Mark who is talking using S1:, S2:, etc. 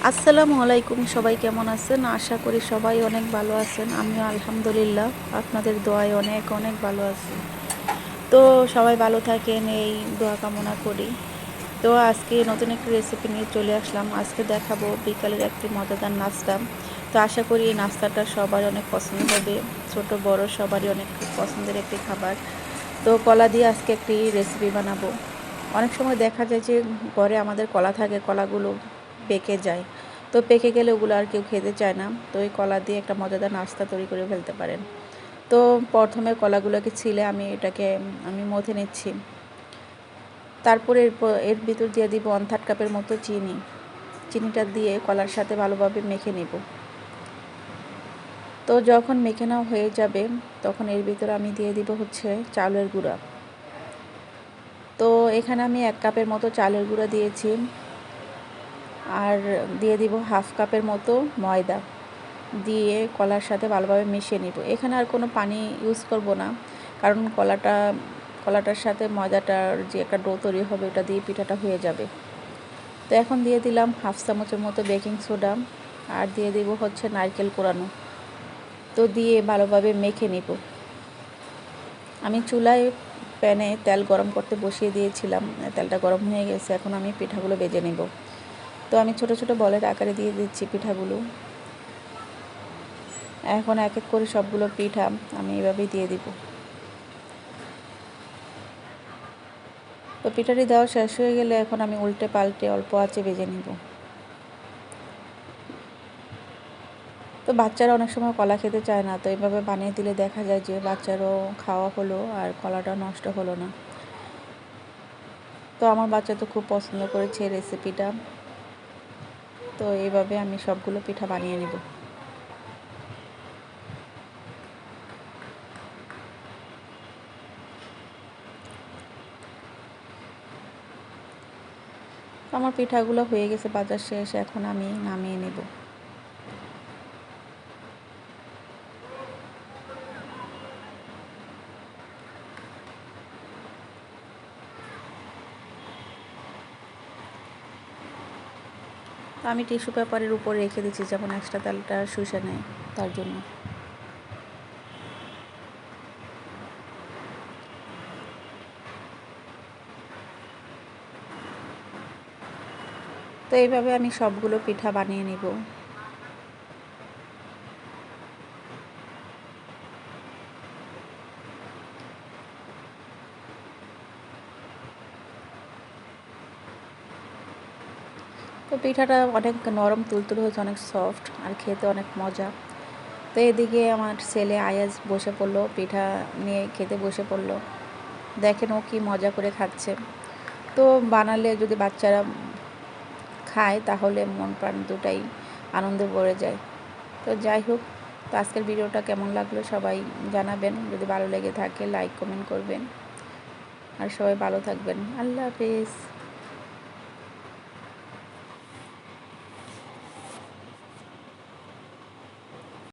S1: আসসালামু আলাইকুম। সবাই কেমন আছেন? আশা করি সবাই অনেক ভালো আছেন। আমিও আলহামদুলিল্লাহ আপনাদের দোয়ায় অনেক অনেক ভালো আছি। তো সবাই ভালো থাকেন এই দোয়া কামনা করি। তো আজকে নতুন একটি রেসিপি নিয়ে চলে আসলাম। আজকে দেখাবো বিকালের একটি মজাদার নাস্তা। তো আশা করি এই নাস্তাটা সবার অনেক পছন্দ হবে। ছোট বড় সবারই অনেক পছন্দের একটি খাবার। তো কলা দিয়ে আজকে একটি রেসিপি বানাবো। অনেক সময় দেখা যায় যে ঘরে আমাদের কলা থাকে, কলাগুলো পেকে যায়। তো পেকে গেলে ওগুলো আর কেউ খেতে চায় না। তো এই কলা দিয়ে একটা মজাদার নাস্তা তৈরি করে ফেলতে পারেন। তো প্রথমে কলাগুলোকে ছিলে আমি মথে নিচ্ছি। তারপরে এর ভিতর দিয়ে দিব 1/3 কাপের মতো চিনি। চিনিটা দিয়ে কলার সাথে ভালোভাবে মেখে নেব। তো যখন মেখে নেওয়া হয়ে যাবে তখন এর ভিতরে আমি দিয়ে দিব হচ্ছে চালের গুঁড়া। তো এখানে আমি 1 কাপের মতো চালের গুঁড়া দিয়েছি, আর দিয়ে দিব 1/2 কাপের মতো ময়দা। দিয়ে কলার সাথে ভালোভাবে মিশিয়ে নিব। এখানে আর কোনো পানি ইউজ করব না, কারণ কলাটার সাথে ময়দাটার যে একটা ডো তৈরি হবে ওটা দিয়ে পিঠাটা হয়ে যাবে। তো এখন দিয়ে দিলাম 1/2 চামচের মতো বেকিং সোডা, আর দিয়ে দিব হচ্ছে নারকেল কোড়ানো। তো দিয়ে ভালোভাবে মেখে নিব। আমি চুলায় প্যানে তেল গরম করতে বসিয়ে দিয়েছিলাম। তেলটা গরম হয়ে গেছে, এখন আমি পিঠাগুলো ভেজে নেব। তো আমি ছোট ছোট বলের আকারে দিয়ে দিচ্ছি পিঠাগুলো। এখন এক এক করে সবগুলো পিঠা আমি এভাবেই দিয়ে দিব। তো পিঠাটি দেওয়া শেষ হয়ে গেলে এখন আমি উল্টে পাল্টে অল্প আঁচে ভেজে নিব। তো বাচ্চারা অনেক সময় কলা খেতে চায় না, তো এইভাবে বানিয়ে দিলে দেখা যায় যে বাচ্চারও খাওয়া হলো আর কলাটা নষ্ট হলো না। তো আমার বাচ্চা তো খুব পছন্দ করেছে এই রেসিপিটা। তো এইভাবে আমি সবগুলো পিঠা বানিয়ে নেব। আমার পিঠাগুলো হয়ে গেছে বাজার শেষ, এখন আমি নামিয়ে নেব। আমি টিস্যু পেপারের উপর রেখে দিচ্ছি, যেমন এক্সট্রা তেলটা শুষে নেয় তার জন্য। তো এইভাবে আমি সবগুলো পিঠা বানিয়ে নেব। তো পিঠাটা অনেক নরম তুলতুলে হয়েছে, অনেক সফট, আর খেতে অনেক মজা। তো এদিকে আমার ছেলে আয়াজ বসে পড়লো, পিঠা নিয়ে খেতে বসে পড়লো। দেখেন ও কি মজা করে খাচ্ছে। তো বানালে যদি বাচ্চারা খায় তাহলে মন প্রাণ দুটাই আনন্দে ভরে যায়। তো যাই হোক, তো আজকের ভিডিওটা কেমন লাগলো সবাই জানাবেন। যদি ভালো লেগে থাকে লাইক কমেন্ট করবেন, আর সবাই ভালো থাকবেন। আল্লাহ হাফেজ।